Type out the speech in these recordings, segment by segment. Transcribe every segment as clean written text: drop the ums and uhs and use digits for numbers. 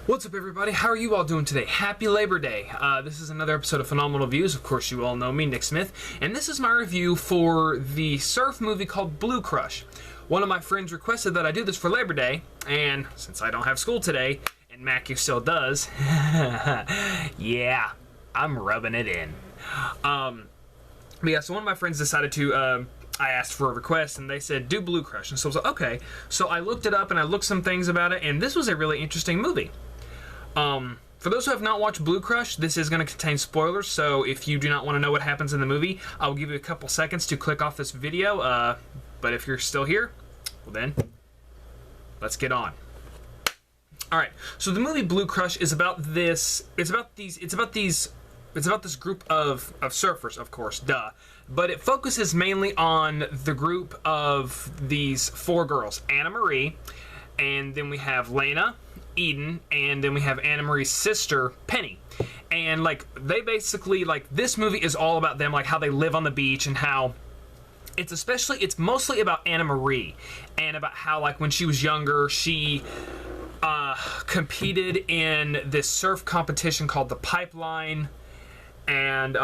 What's up, everybody? How are you all doing today? Happy Labor Day. This is another episode of Phenomenal Views. Of course, you all know me, Nick Smith, and this is my review for the surf movie called Blue Crush. One of my friends requested that I do this for Labor Day, and since I don't have school today, and Matthew still does, yeah, I'm rubbing it in. But yeah, so one of my friends decided to, I asked for a request, and they said, do Blue Crush. And so I was like, okay. So I looked it up, and I looked some things about it, and this was a really interesting movie. For those who have not watched Blue Crush, this is going to contain spoilers, so if you do not want to know what happens in the movie, I'll give you a couple seconds to click off this video, but if you're still here, well then, let's get on. Alright, so the movie Blue Crush is about this, it's about this group of surfers, of course, duh. But it focuses mainly on the group of these four girls. Anna Marie, and then we have Lena, Eden, and then we have Anna Marie's sister, Penny. And, like, they basically, like, this movie is all about them, like, how they live on the beach and how it's mostly about Anna Marie and about how, like, when she was younger, she competed in this surf competition called the Pipeline, and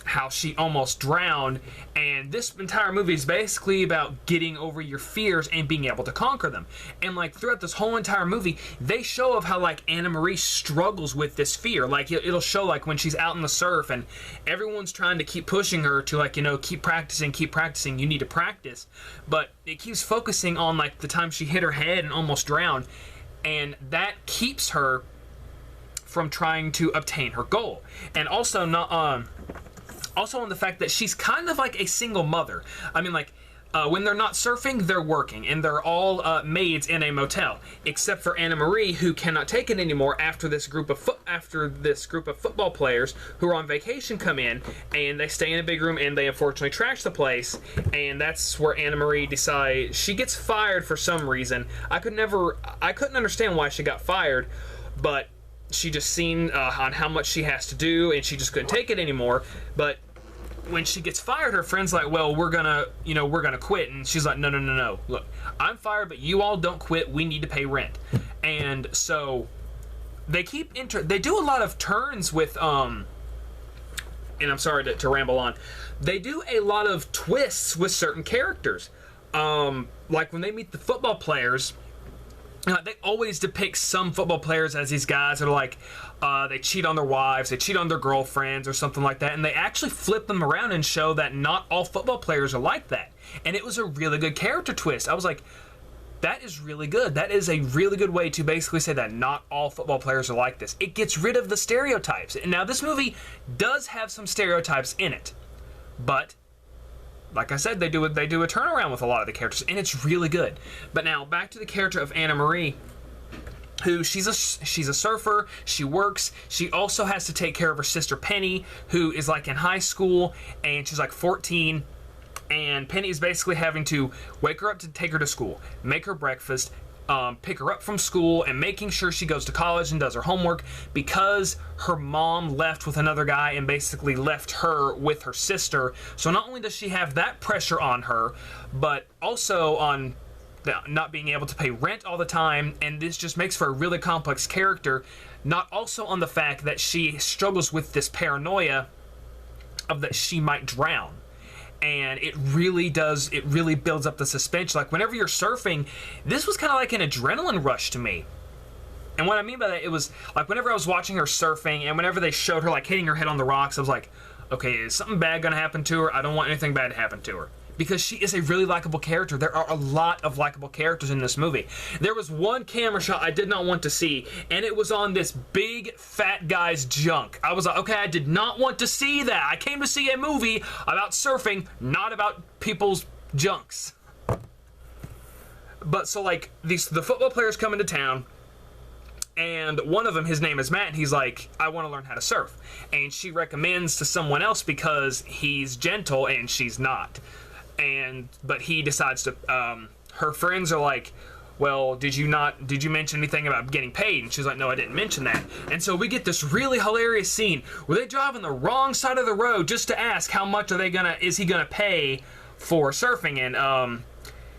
how she almost drowned. And this entire movie is basically about getting over your fears and being able to conquer them. And like throughout this whole entire movie, they show of how like Anna Marie struggles with this fear. Like it'll show like when she's out in the surf and everyone's trying to keep pushing her to like, you know, keep practicing, you need to practice. But it keeps focusing on like the time she hit her head and almost drowned, and that keeps her from trying to obtain her goal. And also also on the fact that she's kind of like a single mother. I mean, like, when they're not surfing, they're working, and they're all maids in a motel, except for Anna Marie, who cannot take it anymore after this group of football players who are on vacation come in, and they stay in a big room, and they unfortunately trash the place, and that's where Anna Marie decides she gets fired for some reason. I couldn't understand why she got fired, but she just seen on how much she has to do, and she just couldn't take it anymore. But when she gets fired, her friend's like, well, we're gonna quit. And she's like, no. Look, I'm fired, but you all don't quit. We need to pay rent. And so they do a lot of turns with, and I'm sorry to ramble on. They do a lot of twists with certain characters. Like when they meet the football players, they always depict some football players as these guys that are like, they cheat on their wives, they cheat on their girlfriends or something like that, and they actually flip them around and show that not all football players are like that. And it was a really good character twist. I was like, that is really good. That is a really good way to basically say that not all football players are like this. It gets rid of the stereotypes. And now this movie does have some stereotypes in it, but like I said, they do a turnaround with a lot of the characters, and it's really good. But now back to the character of Anna Marie, who she's a surfer. She works. She also has to take care of her sister Penny, who is like in high school, and she's like 14. And Penny is basically having to wake her up to take her to school, make her breakfast, pick her up from school, and making sure she goes to college and does her homework, because her mom left with another guy and basically left her with her sister. So not only does she have that pressure on her, but also on not being able to pay rent all the time, and this just makes for a really complex character. Not also on the fact that she struggles with this paranoia of that she might drown. And it really builds up the suspense. Like, whenever you're surfing, this was kind of like an adrenaline rush to me. And what I mean by that, it was like whenever I was watching her surfing, and whenever they showed her like hitting her head on the rocks, I was like, okay, is something bad gonna happen to her? I don't want anything bad to happen to her. Because she is a really likable character. There are a lot of likable characters in this movie. There was one camera shot I did not want to see, and it was on this big fat guy's junk. I was like, okay, I did not want to see that. I came to see a movie about surfing, not about people's junks. But so like the football players come into town, and one of them, his name is Matt, and he's like, I want to learn how to surf. And she recommends to someone else because he's gentle and she's not. But he decides to, her friends are like, well, did you mention anything about getting paid? And she's like, no, I didn't mention that. And so we get this really hilarious scene where they drive on the wrong side of the road just to ask how much is he gonna pay for surfing. And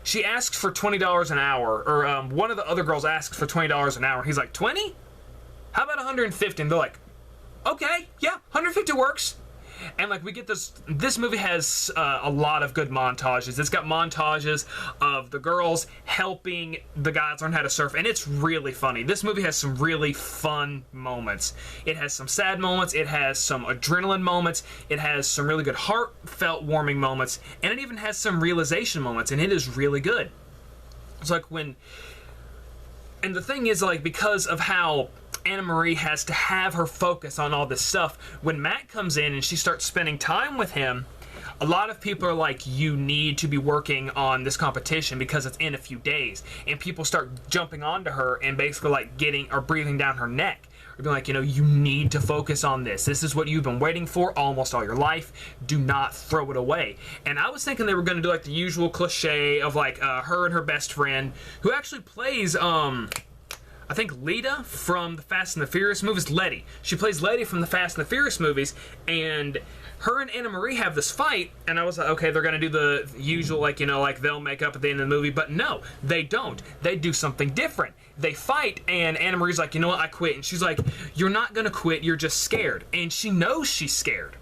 she asks for $20 an hour, or one of the other girls asks for $20 an hour. He's like, 20? How about 150? And they're like, okay, yeah, 150 works. And like we get this movie has a lot of good montages. It's got montages of the girls helping the guys learn how to surf, and it's really funny. This movie has some really fun moments. It has some sad moments, it has some adrenaline moments, it has some really good heartfelt warming moments, and it even has some realization moments, and it is really good. It's like and the thing is, like, because of how Anna Marie has to have her focus on all this stuff, when Matt comes in and she starts spending time with him, a lot of people are like, you need to be working on this competition because it's in a few days. And people start jumping onto her and basically like breathing down her neck. Or being like, you need to focus on this. This is what you've been waiting for almost all your life. Do not throw it away. And I was thinking they were going to do like the usual cliche of like her and her best friend, who actually plays I think Lita from the Fast and the Furious movies. Letty. She plays Letty from the Fast and the Furious movies, and her and Anna Marie have this fight, and I was like, okay, they're going to do the usual, like, like they'll make up at the end of the movie, but no, they don't. They do something different. They fight, and Anna Marie's like, you know what, I quit. And she's like, you're not going to quit, you're just scared. And she knows she's scared.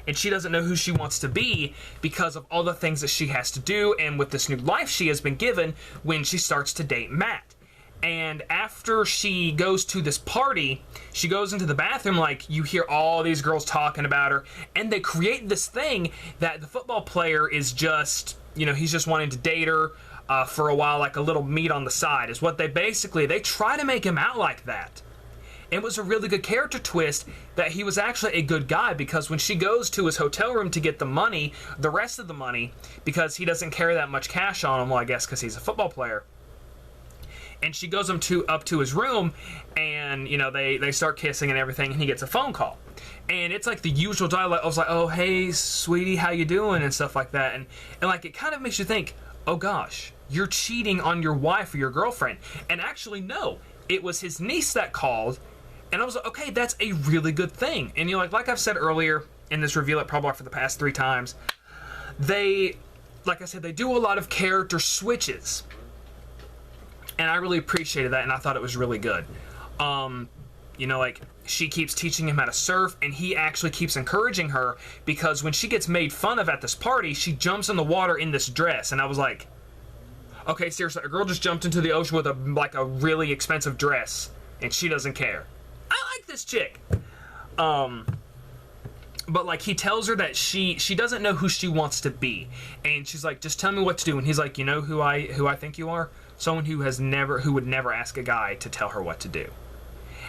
And she doesn't know who she wants to be because of all the things that she has to do, and with this new life she has been given when she starts to date Matt. And after she goes to this party, she goes into the bathroom, like, you hear all these girls talking about her, and they create this thing that the football player is just, he's just wanting to date her for a while, like a little meat on the side, is what they try to make him out like that. It was a really good character twist that he was actually a good guy, because when she goes to his hotel room to get the money, the rest of the money, because he doesn't carry that much cash on him, well, I guess because he's a football player, and she goes up to his room, and they start kissing and everything, and he gets a phone call, and it's like the usual dialogue. I was like, oh, hey sweetie, how you doing, and stuff like that, and like it kind of makes you think, oh gosh, you're cheating on your wife or your girlfriend. And actually no, it was his niece that called, and I was like, okay, that's a really good thing. And like I've said earlier in this review, like probably for the past 3 times, like I said, they do a lot of character switches. And I really appreciated that, and I thought it was really good. Like, she keeps teaching him how to surf, and he actually keeps encouraging her, because when she gets made fun of at this party, she jumps in the water in this dress, and I was like, okay, seriously, a girl just jumped into the ocean with a really expensive dress, and she doesn't care. I like this chick. But like, he tells her that she doesn't know who she wants to be, and she's like, just tell me what to do. And he's like, who I think you are? Someone who would never ask a guy to tell her what to do.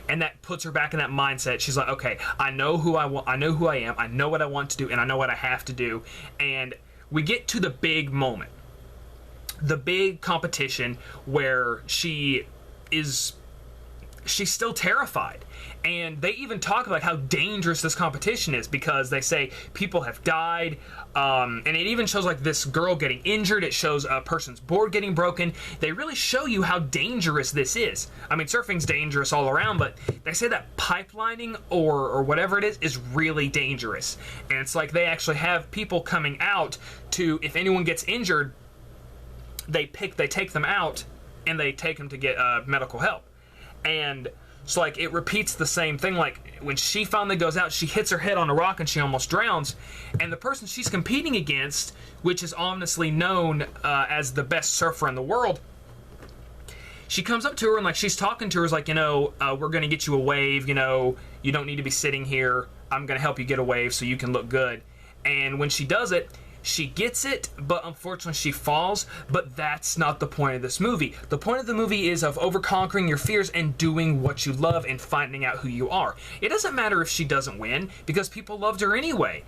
And that puts her back in that mindset. She's like, okay, I know who I want, I know who I am, I know what I want to do, and I know what I have to do. And we get to the big moment, the big competition, where she's still terrified. And they even talk about how dangerous this competition is, because they say people have died, and it even shows like this girl getting injured. It shows a person's board getting broken. They really show you how dangerous this is. I mean, surfing's dangerous all around, but they say that pipelining or whatever it is really dangerous. And it's like they actually have people coming out to, if anyone gets injured, they take them out and they take them to get medical help. And so like it repeats the same thing. Like when she finally goes out, she hits her head on a rock and she almost drowns. And the person she's competing against, which is honestly known as the best surfer in the world, she comes up to her and like she's talking to her, is like, we're gonna get you a wave. You don't need to be sitting here. I'm gonna help you get a wave so you can look good. And when she does it, she gets it, but unfortunately she falls. But that's not the point of this movie. The point of the movie is of overconquering your fears and doing what you love and finding out who you are. It doesn't matter if she doesn't win, because people loved her anyway.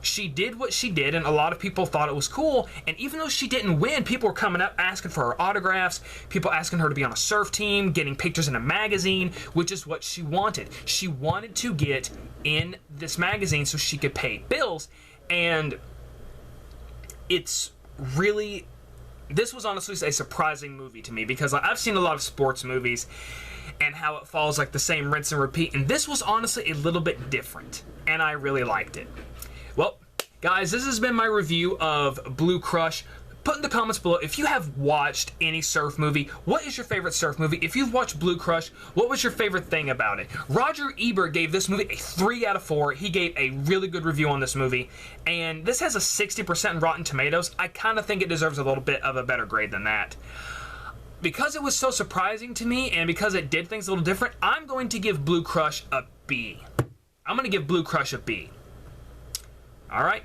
She did what she did, and a lot of people thought it was cool. And even though she didn't win, people were coming up asking for her autographs, people asking her to be on a surf team, getting pictures in a magazine, which is what she wanted. She wanted to get in this magazine so she could pay bills. And this was honestly a surprising movie to me, because I've seen a lot of sports movies and how it follows like the same rinse and repeat, and this was honestly a little bit different, and I really liked it. Well, guys, this has been my review of Blue Crush. put in the comments below if you have watched any surf movie. What is your favorite surf movie? If you've watched Blue Crush, what was your favorite thing about it? Roger Ebert gave this movie a 3 out of 4. He gave a really good review on this movie, and this has a 60% in Rotten Tomatoes. I kind of think it deserves a little bit of a better grade than that. Because it was so surprising to me, and because it did things a little different, I'm going to give Blue Crush a B. I'm going to give Blue Crush a B. Alright,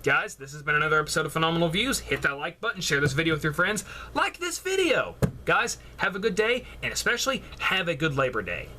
guys, this has been another episode of Phenomenal Views. Hit that like button, share this video with your friends, like this video. Guys, have a good day, and especially have a good Labor Day.